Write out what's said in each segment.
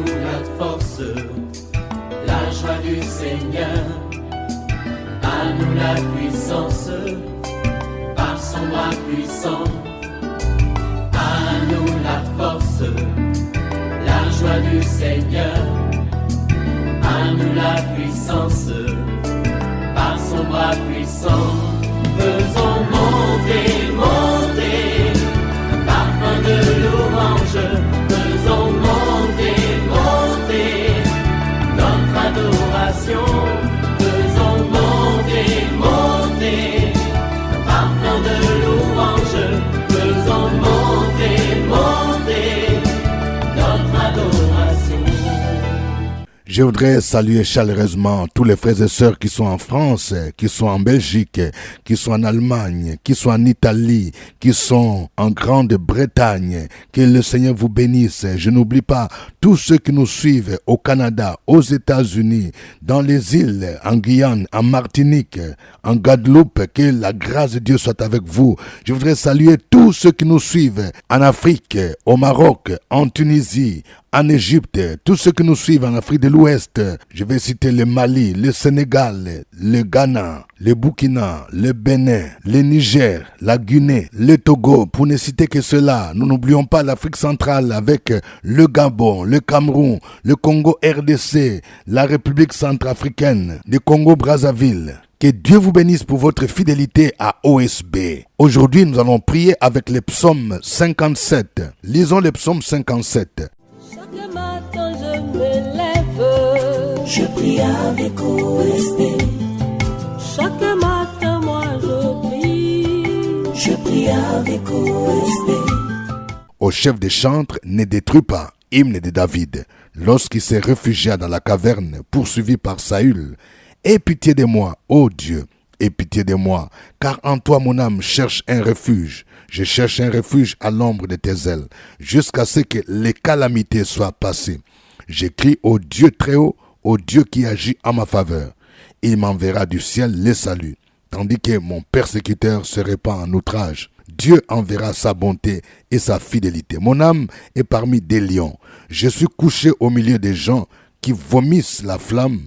nous la force, la joie du Seigneur. À nous la puissance, par son bras puissant. À nous la force, la joie du Seigneur. À nous la puissance, par son bras puissant. Faisons monter, monter, parfum de louange. Faisons monter, monter, notre adoration. Faisons monter, monter, parfum de louange. Faisons monter, monter, notre adoration. Je voudrais saluer chaleureusement tous les frères et sœurs qui sont en France, qui sont en Belgique, qui sont en Allemagne, qui sont en Italie, qui sont en Grande-Bretagne. Que le Seigneur vous bénisse. Je n'oublie pas tous ceux qui nous suivent au Canada, aux États-Unis, dans les îles, en Guyane, en Martinique, en Guadeloupe. Que la grâce de Dieu soit avec vous. Je voudrais saluer tous ceux qui nous suivent en Afrique, au Maroc, en Tunisie, en Égypte, tous ceux qui nous suivent en Afrique de l'Ouest. Je vais citer le Mali, le Sénégal, le Ghana, le Burkina, le Bénin, le Niger, la Guinée, le Togo, pour ne citer que cela. Nous n'oublions pas l'Afrique centrale avec le Gabon, le Cameroun, le Congo RDC, la République centrafricaine, le Congo-Brazzaville. Que Dieu vous bénisse pour votre fidélité à OSB. Aujourd'hui, nous allons prier avec le psaume 57. Lisons le psaume 57. Chaque matin je me lève, je prie avec OSB. Chaque matin moi je prie avec OSB. Au chef des chantres, ne détruis pas, hymne de David, lorsqu'il s'est réfugié dans la caverne, poursuivi par Saül. Aie pitié de moi, ô Dieu, aie pitié de moi, car en toi mon âme cherche un refuge. Je cherche un refuge à l'ombre de tes ailes, jusqu'à ce que les calamités soient passées. J'écris au Dieu très haut, au Dieu qui agit en ma faveur. Il m'enverra du ciel les saluts, tandis que mon persécuteur se répand en outrage. Dieu enverra sa bonté et sa fidélité. Mon âme est parmi des lions. Je suis couché au milieu des gens qui vomissent la flamme,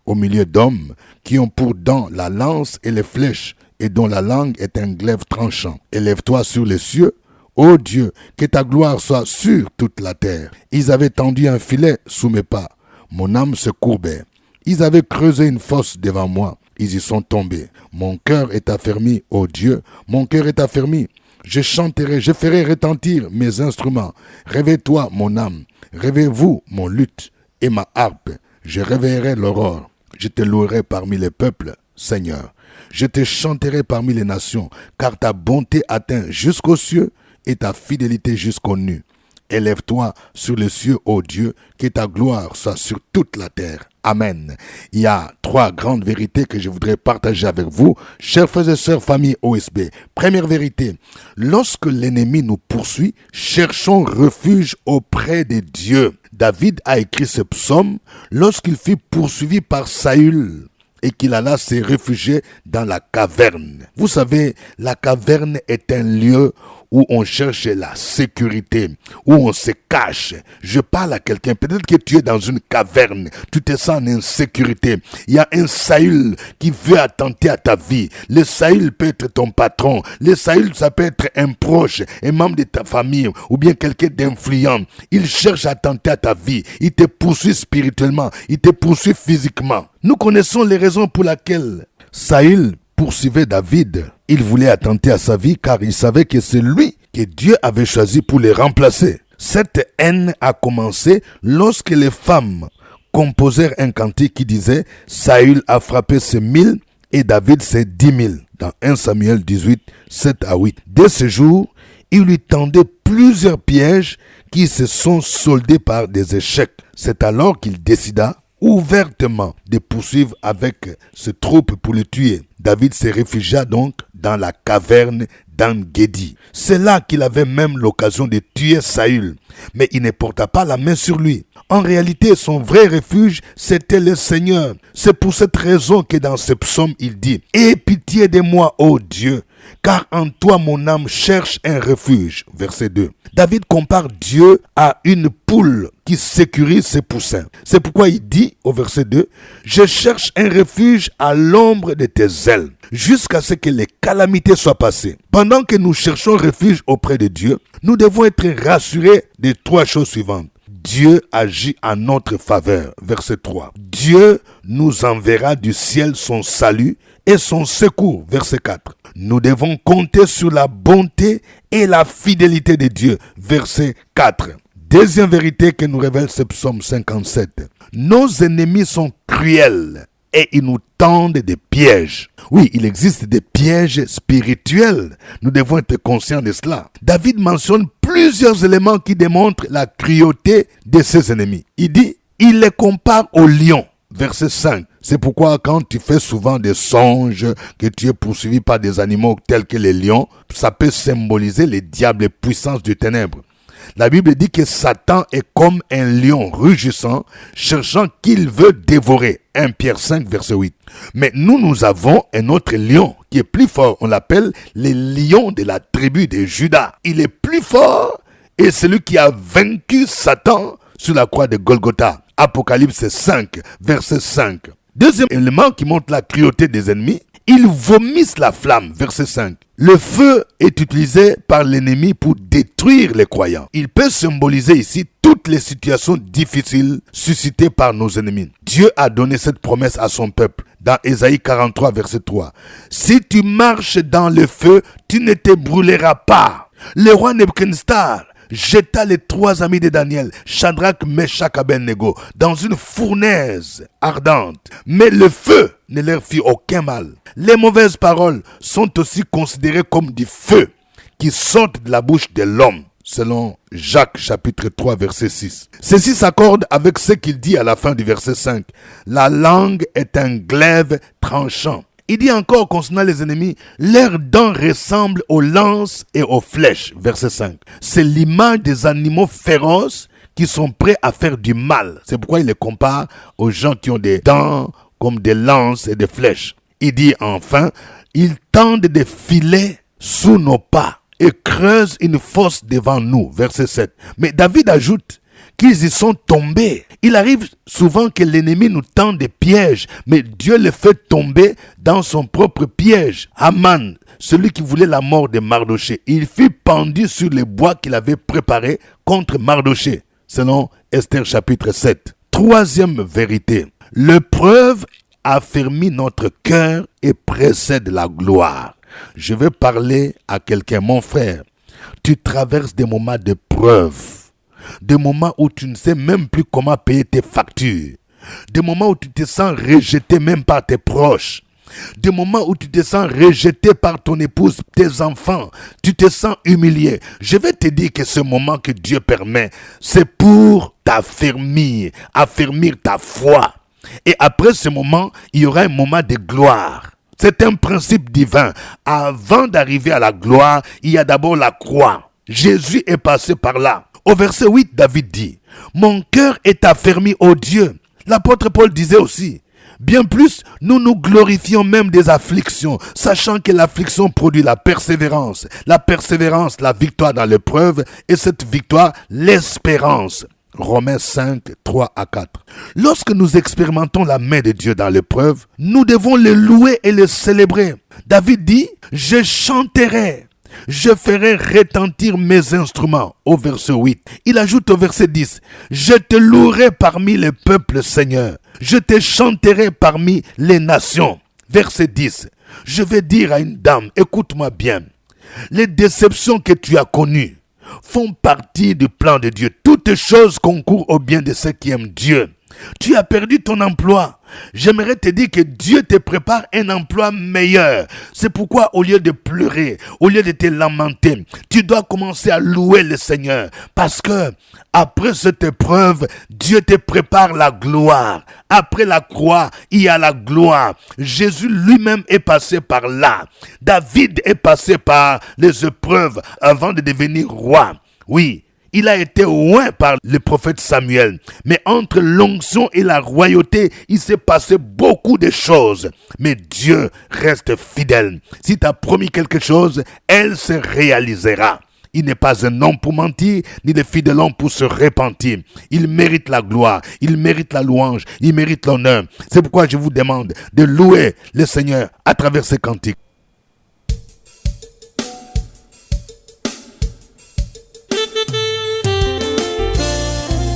au milieu d'hommes qui ont pour dents la lance et les flèches, et dont la langue est un glaive tranchant. Élève-toi sur les cieux, ô Dieu, que ta gloire soit sur toute la terre. Ils avaient tendu un filet sous mes pas, mon âme se courbait. Ils avaient creusé une fosse devant moi, ils y sont tombés. Mon cœur est affermi, ô Dieu, mon cœur est affermi. Je chanterai, je ferai retentir mes instruments. Réveille-toi, mon âme, réveillez-vous, mon luth et ma harpe. Je réveillerai l'aurore. Je te louerai parmi les peuples, Seigneur. Je te chanterai parmi les nations, car ta bonté atteint jusqu'aux cieux et ta fidélité jusqu'aux nues. Élève-toi sur les cieux, ô Dieu, que ta gloire soit sur toute la terre. Amen. Il y a 3 grandes vérités que je voudrais partager avec vous, chers frères et sœurs, famille OSB. Première vérité, lorsque l'ennemi nous poursuit, cherchons refuge auprès de Dieu. David a écrit ce psaume lorsqu'il fut poursuivi par Saül et qu'il alla se réfugier dans la caverne. Vous savez, la caverne est un lieu où on cherche la sécurité, où on se cache. Je parle à quelqu'un, peut-être que tu es dans une caverne, tu te sens en insécurité. Il y a un Saül qui veut attenter à ta vie. Le Saül peut être ton patron. Le Saül, ça peut être un proche, un membre de ta famille, ou bien quelqu'un d'influent. Il cherche à attenter à ta vie. Il te poursuit spirituellement, il te poursuit physiquement. Nous connaissons les raisons pour lesquelles Saül poursuivait David. Il voulait attenter à sa vie car il savait que c'est lui que Dieu avait choisi pour le remplacer. Cette haine a commencé lorsque les femmes composèrent un cantique qui disait « Saül a frappé ses 1000 et David ses 10 000 » dans 1 Samuel 18, 7 à 8. Dès ce jour, il lui tendait plusieurs pièges qui se sont soldés par des échecs. C'est alors qu'il décida ouvertement de poursuivre avec ce troupe pour le tuer. David se réfugia donc dans la caverne d'En-Gedi. C'est là qu'il avait même l'occasion de tuer Saül, mais il ne porta pas la main sur lui. En réalité, son vrai refuge, c'était le Seigneur. C'est pour cette raison que dans ce psaume, il dit « Aie pitié de moi, ô Dieu, car en toi mon âme cherche un refuge. Verset 2. David compare Dieu à une poule qui sécurise ses poussins. C'est pourquoi il dit au verset 2, « Je cherche un refuge à l'ombre de tes ailes, jusqu'à ce que les calamités soient passées. » Pendant que nous cherchons refuge auprès de Dieu, nous devons être rassurés des 3 choses suivantes. Dieu agit en notre faveur. Verset 3. Dieu nous enverra du ciel son salut et son secours. Verset 4. Nous devons compter sur la bonté et la fidélité de Dieu. Verset 4. Deuxième vérité que nous révèle ce psaume 57. Nos ennemis sont cruels et ils nous tendent des pièges. Oui, il existe des pièges spirituels. Nous devons être conscients de cela. David mentionne plusieurs éléments qui démontrent la cruauté de ses ennemis. Il dit, il les compare aux lions. Verset 5. C'est pourquoi quand tu fais souvent des songes, que tu es poursuivi par des animaux tels que les lions, ça peut symboliser les diables et puissances du ténèbre. La Bible dit que Satan est comme un lion rugissant, cherchant qu'il veut dévorer. 1 Pierre 5, verset 8. Mais nous avons un autre lion qui est plus fort. On l'appelle le lion de la tribu de Juda. Il est plus fort et c'est lui qui a vaincu Satan sur la croix de Golgotha. Apocalypse 5, verset 5. Deuxième élément qui montre la cruauté des ennemis, ils vomissent la flamme, verset 5. Le feu est utilisé par l'ennemi pour détruire les croyants. Il peut symboliser ici toutes les situations difficiles suscitées par nos ennemis. Dieu a donné cette promesse à son peuple dans Ésaïe 43, verset 3. Si tu marches dans le feu, tu ne te brûleras pas. Le roi Nebuchadnezzar jeta les 3 amis de Daniel, Shadrach, Meshach, Abednego, dans une fournaise ardente. Mais le feu ne leur fit aucun mal. Les mauvaises paroles sont aussi considérées comme du feu qui sort de la bouche de l'homme, selon Jacques chapitre 3 verset 6. Ceci s'accorde avec ce qu'il dit à la fin du verset 5. La langue est un glaive tranchant. Il dit encore concernant les ennemis, leurs dents ressemblent aux lances et aux flèches. Verset 5. C'est l'image des animaux féroces qui sont prêts à faire du mal. C'est pourquoi il les compare aux gens qui ont des dents comme des lances et des flèches. Il dit enfin, ils tendent des filets sous nos pas et creusent une fosse devant nous. Verset 7. Mais David ajoute qu'ils y sont tombés. Il arrive souvent que l'ennemi nous tend des pièges, mais Dieu les fait tomber dans son propre piège. Haman, celui qui voulait la mort de Mardoché, il fut pendu sur les bois qu'il avait préparés contre Mardoché, selon Esther chapitre 7. Troisième vérité, l'épreuve affermit notre cœur et précède la gloire. Je vais parler à quelqu'un, mon frère, tu traverses des moments de preuve. Des moments où tu ne sais même plus comment payer tes factures. Des moments où tu te sens rejeté même par tes proches. Des moments où tu te sens rejeté par ton épouse, tes enfants. Tu te sens humilié. Je vais te dire que ce moment que Dieu permet, c'est pour t'affermir, affermir ta foi. Et après ce moment, il y aura un moment de gloire. C'est un principe divin. Avant d'arriver à la gloire, il y a d'abord la croix. Jésus est passé par là. Au verset 8, David dit, « Mon cœur est affermi au Dieu. » L'apôtre Paul disait aussi, « Bien plus, nous nous glorifions même des afflictions, sachant que l'affliction produit la persévérance, la victoire dans l'épreuve, et cette victoire, l'espérance. » Romains 5, 3 à 4. Lorsque nous expérimentons la main de Dieu dans l'épreuve, nous devons le louer et le célébrer. David dit, « Je chanterai. Je ferai retentir mes instruments. » Au verset 8. Il ajoute au verset 10. Je te louerai parmi les peuples, Seigneur. Je te chanterai parmi les nations. Verset 10. Je vais dire à une dame, écoute-moi bien. Les déceptions que tu as connues font partie du plan de Dieu. Toutes choses concourent au bien de ceux qui aiment Dieu. Tu as perdu ton emploi. J'aimerais te dire que Dieu te prépare un emploi meilleur. C'est pourquoi au lieu de pleurer, au lieu de te lamenter, tu dois commencer à louer le Seigneur. Parce que après cette épreuve, Dieu te prépare la gloire. Après la croix, il y a la gloire. Jésus lui-même est passé par là. David est passé par les épreuves avant de devenir roi. Oui. il a été oint par le prophète Samuel. Mais entre l'onction et la royauté, il s'est passé beaucoup de choses. Mais Dieu reste fidèle. Si tu as promis quelque chose, elle se réalisera. Il n'est pas un homme pour mentir, ni le fils de l'homme pour se repentir. Il mérite la gloire, il mérite la louange, il mérite l'honneur. C'est pourquoi je vous demande de louer le Seigneur à travers ces cantiques.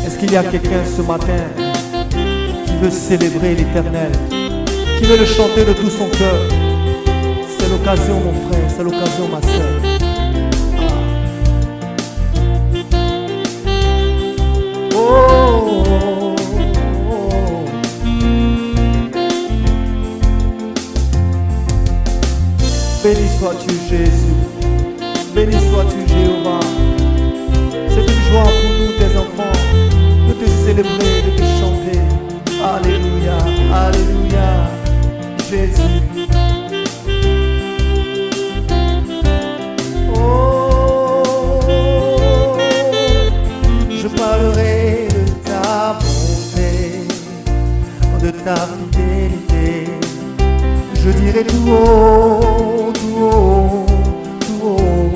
Est-ce qu'il y a quelqu'un ce matin qui veut célébrer l'Éternel, qui veut le chanter de tout son cœur? C'est l'occasion, mon frère, c'est l'occasion, ma soeur. Oh, béni sois-tu Jésus, béni sois-tu Jéhovah. C'est une joie pour nous tes enfants de te célébrer, de te chanter. Alléluia, alléluia, Jésus. Je parlerai de ta bonté, de ta fidélité. Je dirai tout haut, tout haut, tout haut,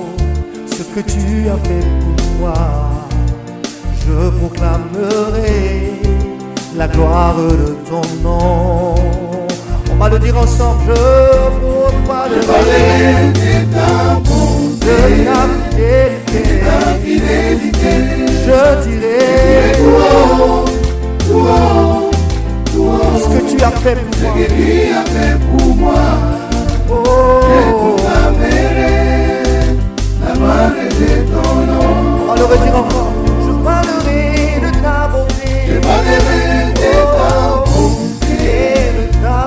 ce que tu as fait pour moi. Je proclamerai la gloire de ton nom. On va le dire ensemble. Je proclamerai de ta bonté, de ta fidélité. Je dirai tout haut, ce que tu as fait pour moi. Ce que tu as fait pour moi. Oh, je proclamerai la gloire de ton nom. On va le redire encore. Je parlerai de ta bonté. Je parlerai de ta bonté, de ta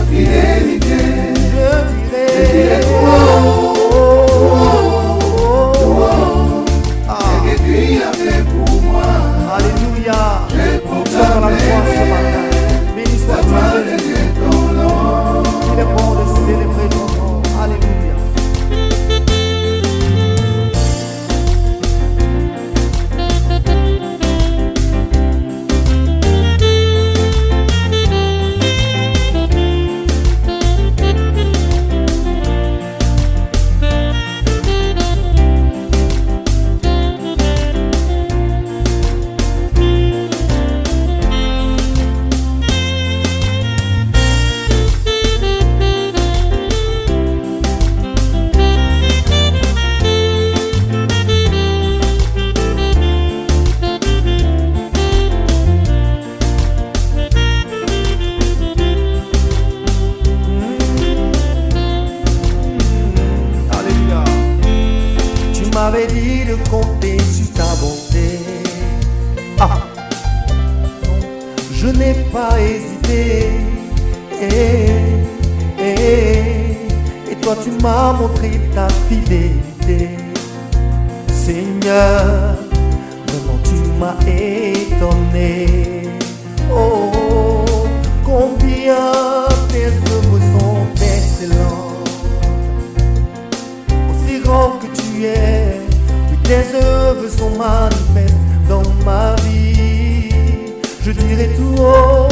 fidélité. Je dirai tout haut. Alléluia. Nous sommes dans la croix ce matin. Béni soit-tu Jésus. Il est bon de célébrer ton nom. Alléluia. M'avais dit de compter sur ta bonté. Ah, je n'ai pas hésité. Et toi tu m'as montré ta fidélité. Seigneur, vraiment tu m'as étonné. Oh, combien tes œuvres sont excellentes. Aussi grand que tu es, oui, tes œuvres sont manifestes dans ma vie. Je dirai tout haut,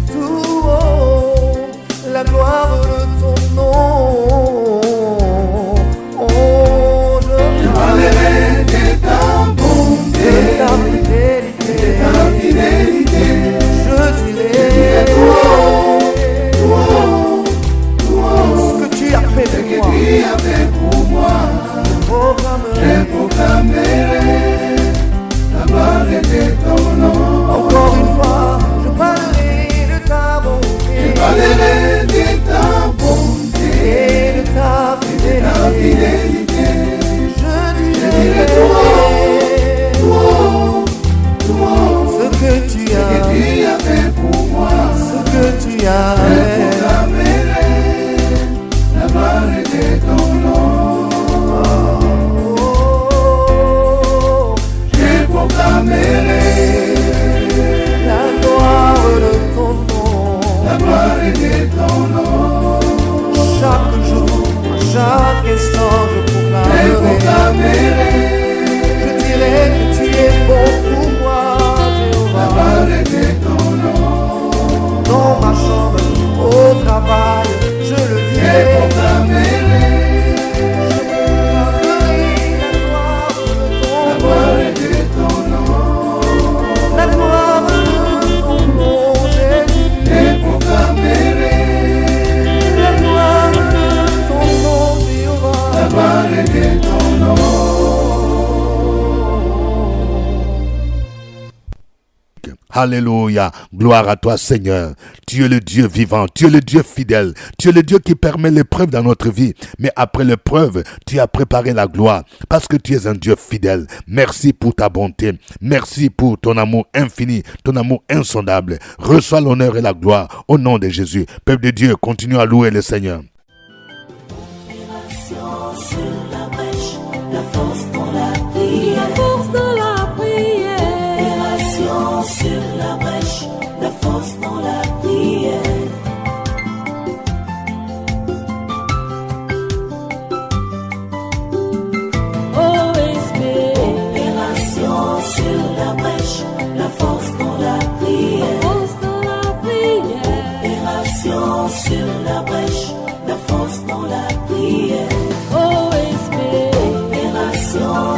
tout haut, la gloire de ton nom. Oh, je parlerai de ta bonté, de ta fidélité. Je dirai tout haut, ce que tu as fait pour moi. Je proclamerai Alléluia. Gloire à toi, Seigneur. Tu es le Dieu vivant. Tu es le Dieu fidèle. Tu es le Dieu qui permet l'épreuve dans notre vie. Mais après l'épreuve, tu as préparé la gloire parce que tu es un Dieu fidèle. Merci pour ta bonté. Merci pour ton amour infini, ton amour insondable. Reçois l'honneur et la gloire au nom de Jésus. Peuple de Dieu, continue à louer le Seigneur. Sur la brèche, la force dans la prière. La force dans la prière. Opération sur la brèche, la force dans la prière. OSB. Opération sur la brèche, la force dans la prière. La force dans la prière. Opération sur la brèche, la force dans la prière.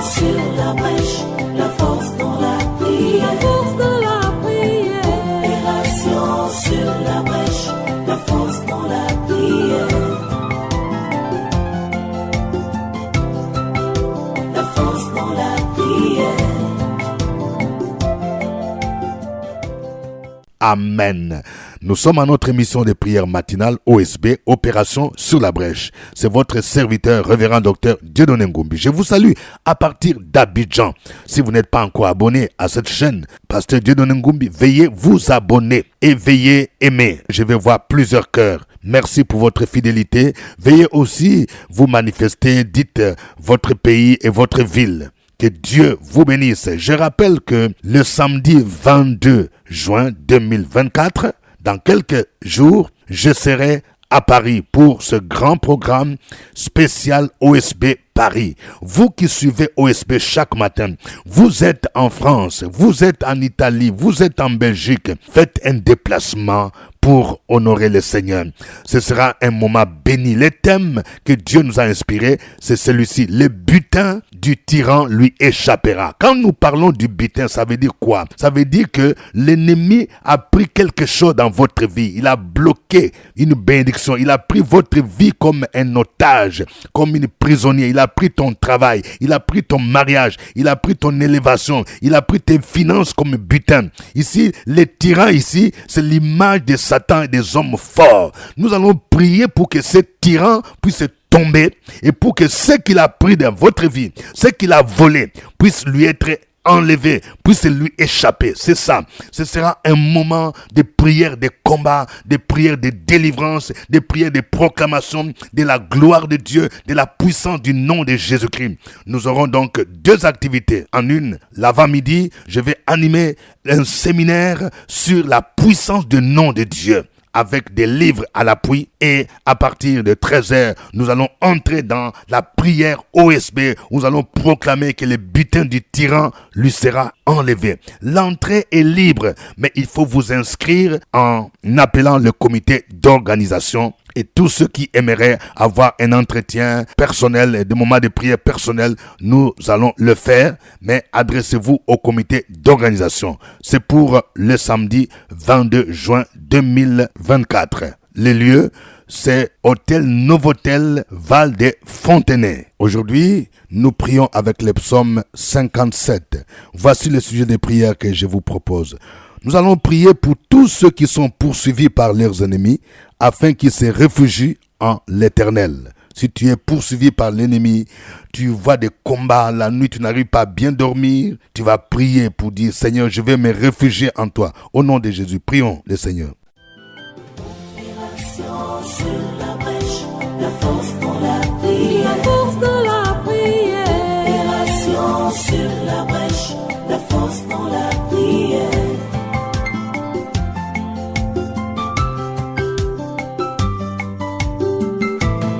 Sur la brèche, la force dans la prière. La force dans la prière. Opération sur la brèche, la force dans la prière. La force dans la prière. Amen. Nous sommes à notre émission de prière matinale OSB, Opération sur la brèche. C'est votre serviteur, révérend docteur Dieudonné Ngumbi. Je vous salue à partir d'Abidjan. Si vous n'êtes pas encore abonné à cette chaîne, pasteur Dieudonné Ngumbi, veuillez vous abonner et veuillez aimer. Je vais voir plusieurs cœurs. Merci pour votre fidélité. Veuillez aussi vous manifester, dites votre pays et votre ville. Que Dieu vous bénisse. Je rappelle que le samedi 22 juin 2024, dans quelques jours, je serai à Paris pour ce grand programme spécial OSB Paris. Vous qui suivez OSB chaque matin, vous êtes en France, vous êtes en Italie, vous êtes en Belgique, faites un déplacement pour honorer le Seigneur. Ce sera un moment béni. Le thème que Dieu nous a inspiré, c'est celui-ci. Le butin du tyran lui échappera. Quand nous parlons du butin, ça veut dire quoi? Ça veut dire que l'ennemi a pris quelque chose dans votre vie. Il a bloqué une bénédiction. Il a pris votre vie comme un otage, comme une prisonnière. Il a pris ton travail. Il a pris ton mariage. Il a pris ton élévation. Il a pris tes finances comme butin. Ici, le tyran ici, c'est l'image de Satan et des hommes forts. Nous allons prier pour que ce tyran puisse tomber et pour que ce qu'il a pris dans votre vie, ce qu'il a volé, puisse lui être enlevé, puisse lui échapper. C'est ça. Ce sera un moment de prière, de combat, de prière de délivrance, de prière de proclamation de la gloire de Dieu, de la puissance du nom de Jésus-Christ. Nous aurons donc deux activités. En une, l'avant-midi, je vais animer un séminaire sur la puissance du nom de Dieu, avec des livres à l'appui, et à partir de 13h, nous allons entrer dans la prière OSB, où nous allons proclamer que le butin du tyran lui sera enlevé. L'entrée est libre, mais il faut vous inscrire en appelant le comité d'organisation. Et tous ceux qui aimeraient avoir un entretien personnel, des moments de prière personnels, nous allons le faire, mais adressez-vous au comité d'organisation. C'est pour le samedi 22 juin 2024. Les lieux, c'est Hôtel Novotel Val des Fontenay. Aujourd'hui, nous prions avec le psaume 57. Voici le sujet des prières que je vous propose. Nous allons prier pour tous ceux qui sont poursuivis par leurs ennemis, afin qu'ils se réfugient en l'Éternel. Si tu es poursuivi par l'ennemi, tu vois des combats la nuit, tu n'arrives pas à bien dormir, tu vas prier pour dire, Seigneur, je vais me réfugier en toi. Au nom de Jésus, prions le Seigneur. Sur la brèche, la force dans la prière. La force dans la prière. Opération sur la brèche, la force dans la prière.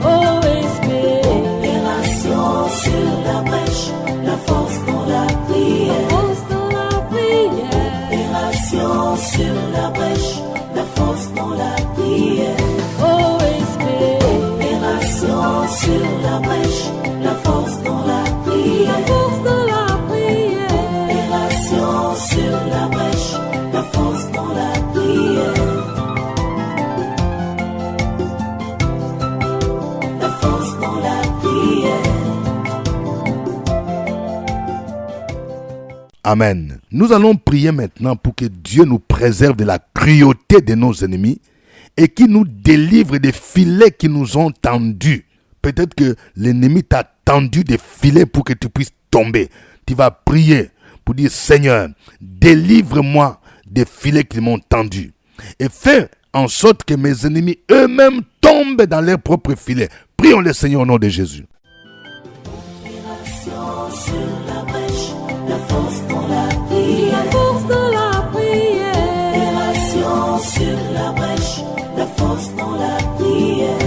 OSB. Opération sur la brèche, la force dans la prière. La force dans la prière. Opération sur la brèche, la force dans la prière. OSB. Amen. Nous allons prier maintenant pour que Dieu nous préserve de la cruauté de nos ennemis et qu'il nous délivre des filets qui nous ont tendus. Peut-être que l'ennemi t'a tendu des filets pour que tu puisses tomber. Tu vas prier pour dire, Seigneur, délivre-moi des filets qui m'ont tendu. Et fais en sorte que mes ennemis eux-mêmes tombent dans leurs propres filets. Prions le Seigneur au nom de Jésus. Sur la brèche, la force dans la prière. La force dans la prière. Opération sur la brèche, la force dans la prière.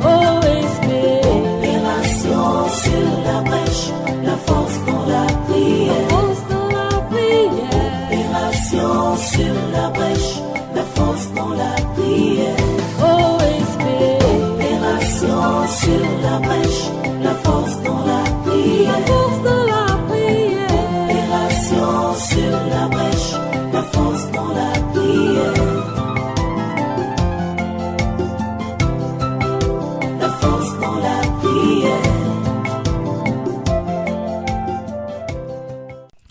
OSP. Opération sur la brèche, la force dans la prière. La force dans la prière. Opération sur la brèche, la force dans la prière. Sur la brèche, la force dans la prière. La force dans la prière. Opération sur la brèche, la force dans la prière. La force dans la prière.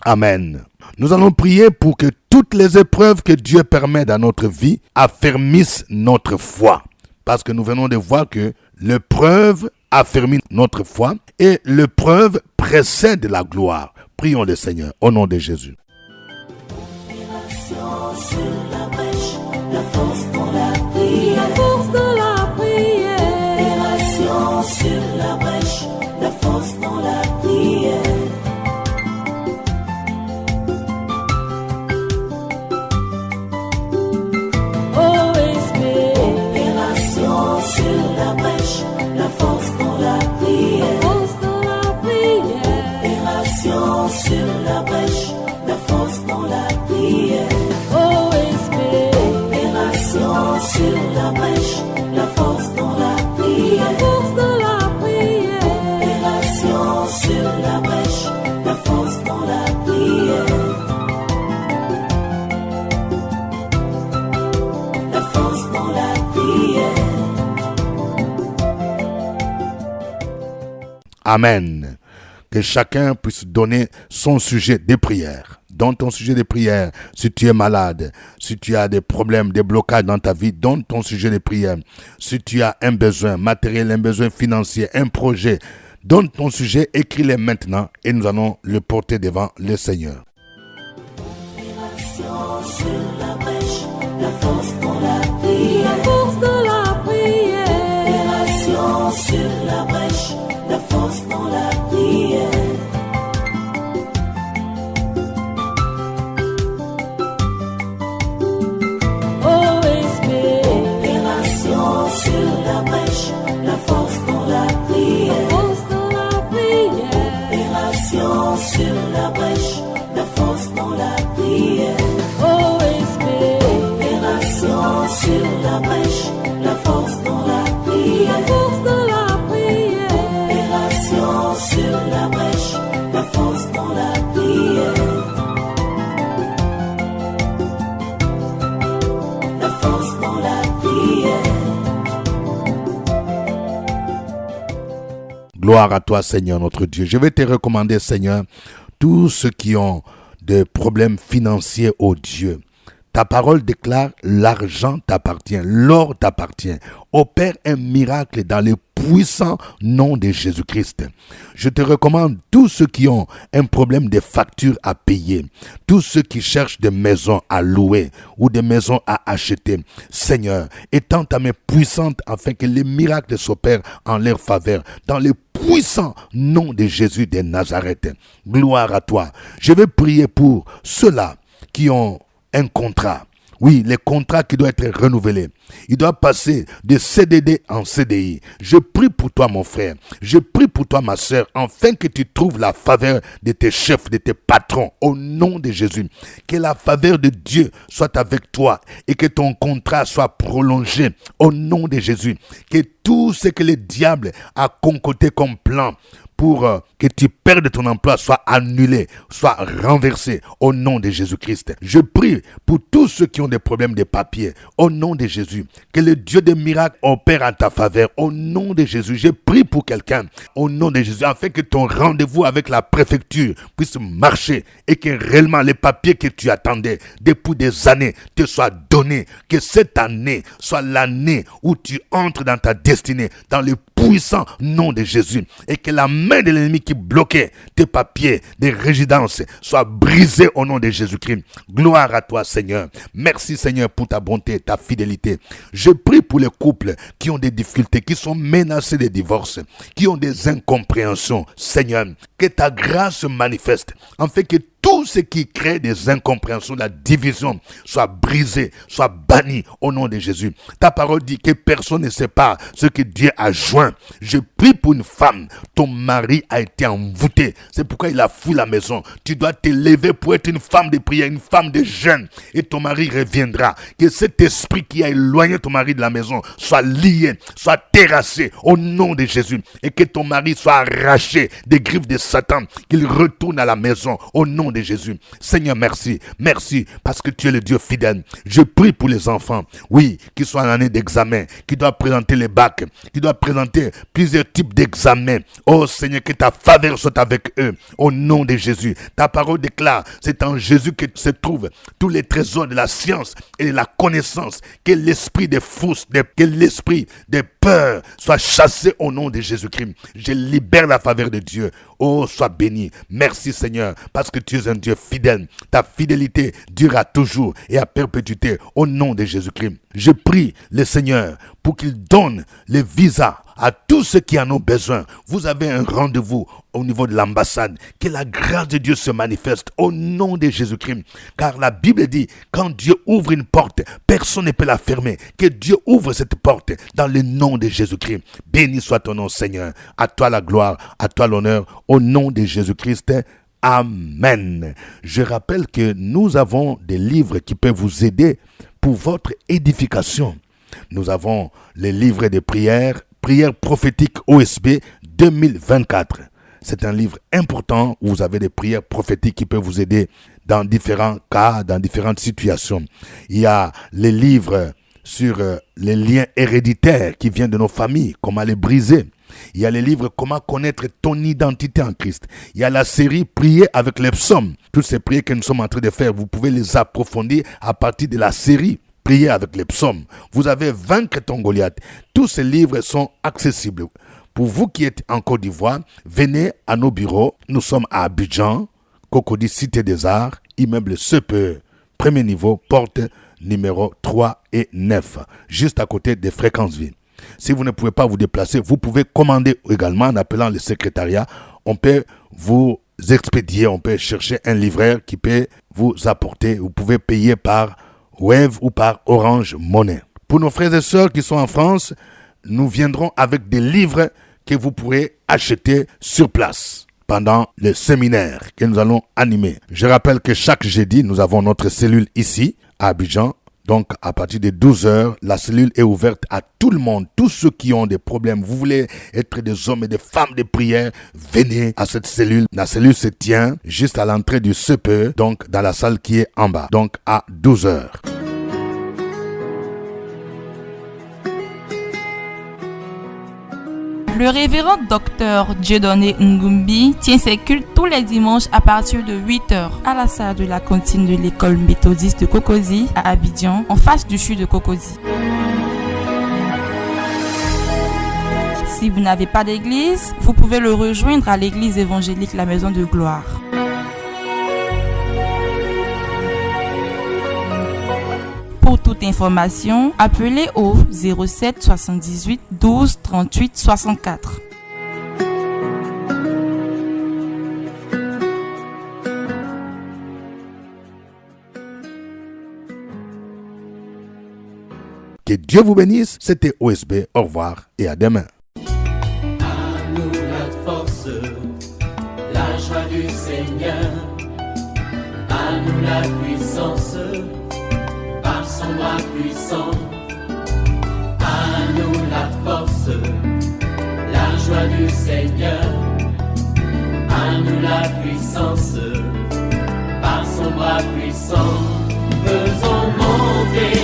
Amen. Nous allons prier pour que toutes les épreuves que Dieu permet dans notre vie affermissent notre foi. Parce que nous venons de voir que l'épreuve affermit notre foi et l'épreuve précède la gloire. Prions le Seigneur au nom de Jésus. Opération sur la brèche, la force dans la prière. La force dans la prière. Opération sur la brèche, la force dans la prière. La force dans la prière. Force dans la prière. Opération sur la brèche, la force dans la prière. OSP. Opération sur la brèche, la force dans la prière. La force dans la prière. Opération sur la brèche, la force dans la prière. La force dans la prière. Amen. Que chacun puisse donner son sujet de prière. Donne ton sujet de prière. Si tu es malade, si tu as des problèmes, des blocages dans ta vie, donne ton sujet de prière. Si tu as un besoin matériel, un besoin financier, un projet, donne ton sujet, écris-le maintenant et nous allons le porter devant le Seigneur. Opération sur la brèche, la force dans la prière. La force dans la prière. Opération sur la brèche, la force dans la prière. OSP. Opération sur la brèche, la force dans la prière. La force dans la prière. Opération sur la brèche, la force dans la prière. OSP. Opération sur la brèche, la force dans la prière. La force dans la prière. Opération sur la brèche, la force dans la prière. La force dans la prière. Gloire à toi, Seigneur, notre Dieu. Je vais te recommander, Seigneur, tous ceux qui ont des problèmes financiers, ô Dieu. Ta parole déclare, l'argent t'appartient, l'or t'appartient. Opère un miracle dans le puissant nom de Jésus-Christ. Je te recommande tous ceux qui ont un problème de factures à payer, tous ceux qui cherchent des maisons à louer ou des maisons à acheter. Seigneur, étends ta main puissante afin que les miracles s'opèrent en leur faveur dans le puissant nom de Jésus de Nazareth. Gloire à toi. Je vais prier pour ceux-là qui ont un contrat. Oui, les contrats qui doivent être renouvelés. Il doit passer de CDD en CDI. Je prie pour toi, mon frère. Je prie pour toi, ma soeur, afin que tu trouves la faveur de tes chefs, de tes patrons, au nom de Jésus. Que la faveur de Dieu soit avec toi et que ton contrat soit prolongé au nom de Jésus. Que tout ce que le diable a concocté comme plan pour que tu perdes ton emploi soit annulé, soit renversé au nom de Jésus-Christ. Je prie pour tous ceux qui ont des problèmes de papier au nom de Jésus. Que le Dieu des miracles opère en ta faveur au nom de Jésus. Je prie pour quelqu'un au nom de Jésus afin que ton rendez-vous avec la préfecture puisse marcher et que réellement les papiers que tu attendais depuis des années te soient donnés. Que cette année soit l'année où tu entres dans ta destinée, dans le puissant nom de Jésus, et que la main de l'ennemi qui bloquait tes papiers de résidence soit brisée au nom de Jésus-Christ. Gloire à toi, Seigneur. Merci, Seigneur, pour ta bonté, ta fidélité. Je prie pour les couples qui ont des difficultés, qui sont menacés de divorce, qui ont des incompréhensions. Seigneur, que ta grâce se manifeste, afin que tout ce qui crée des incompréhensions, la division, soit brisé, soit banni au nom de Jésus. Ta parole dit que personne ne sépare ce que Dieu a joint. Je prie pour une femme. Ton mari a été envoûté. C'est pourquoi il a fui la maison. Tu dois te lever pour être une femme de prière, une femme de jeûne. Et ton mari reviendra. Que cet esprit qui a éloigné ton mari de la maison soit lié, soit terrassé au nom de Jésus. Et que ton mari soit arraché des griffes de Satan. Qu'il retourne à la maison au nom de Jésus. Seigneur, merci. Merci parce que tu es le Dieu fidèle. Je prie pour les enfants, oui, qui sont en année d'examen, qui doivent présenter les bacs, qui doivent présenter plusieurs types d'examens. Oh Seigneur, que ta faveur soit avec eux au nom de Jésus. Ta parole déclare, c'est en Jésus que se trouvent tous les trésors de la science et de la connaissance. Que l'esprit des fausses, que l'esprit des peurs soit chassé au nom de Jésus-Christ. Je libère la faveur de Dieu. Oh, sois béni. Merci Seigneur, parce que tu es un Dieu fidèle. Ta fidélité durera toujours et à perpétuité au nom de Jésus-Christ. Je prie le Seigneur pour qu'il donne les visas à tous ceux qui en ont besoin. Vous avez un rendez-vous au niveau de l'ambassade. Que la grâce de Dieu se manifeste au nom de Jésus-Christ. Car la Bible dit, quand Dieu ouvre une porte, personne ne peut la fermer. Que Dieu ouvre cette porte dans le nom de Jésus-Christ. Béni soit ton nom, Seigneur. À toi la gloire, à toi l'honneur, au nom de Jésus-Christ. Amen. Je rappelle que nous avons des livres qui peuvent vous aider pour votre édification. Nous avons les livres de prières, prières prophétiques OSB 2024. C'est un livre important où vous avez des prières prophétiques qui peuvent vous aider dans différents cas, dans différentes situations. Il y a les livres sur les liens héréditaires qui viennent de nos familles, comment les briser. Il y a les livres comment connaître ton identité en Christ. Il y a la série Prier avec les psaumes. Toutes ces prières que nous sommes en train de faire, vous pouvez les approfondir à partir de la série Prier avec les psaumes. Vous avez Vaincre ton Goliath. Tous ces livres sont accessibles. Pour vous qui êtes en Côte d'Ivoire, venez à nos bureaux. Nous sommes à Abidjan, Cocody Cité des Arts, immeuble CPE, premier niveau, porte numéro 3 et 9, juste à côté des Fréquences Vie. Si vous ne pouvez pas vous déplacer, vous pouvez commander également en appelant le secrétariat. On peut vous expédier, on peut chercher un livreur qui peut vous apporter. Vous pouvez payer par Wave ou par Orange Money. Pour nos frères et sœurs qui sont en France, nous viendrons avec des livres que vous pourrez acheter sur place pendant le séminaire que nous allons animer. Je rappelle que chaque jeudi, nous avons notre cellule ici à Abidjan. Donc, à partir de 12h, la cellule est ouverte à tout le monde, tous ceux qui ont des problèmes. Vous voulez être des hommes et des femmes de prière, venez à cette cellule. La cellule se tient juste à l'entrée du CPE, donc dans la salle qui est en bas, donc à 12h. Le révérend docteur Dieudonné Ngumbi tient ses cultes tous les dimanches à partir de 8h à la salle de la cantine de l'école méthodiste de Cocody à Abidjan, en face du CHU de Cocody. Si vous n'avez pas d'église, vous pouvez le rejoindre à l'église évangélique La Maison de Gloire. Pour toute information, appelez au 07 78 12 38 64. Que Dieu vous bénisse. C'était OSB. Au revoir et à demain. À nous la force, la joie du Seigneur. À nous la puissance. Par son bras puissant, à nous la force, la joie du Seigneur, à nous la puissance, par son bras puissant, faisons monter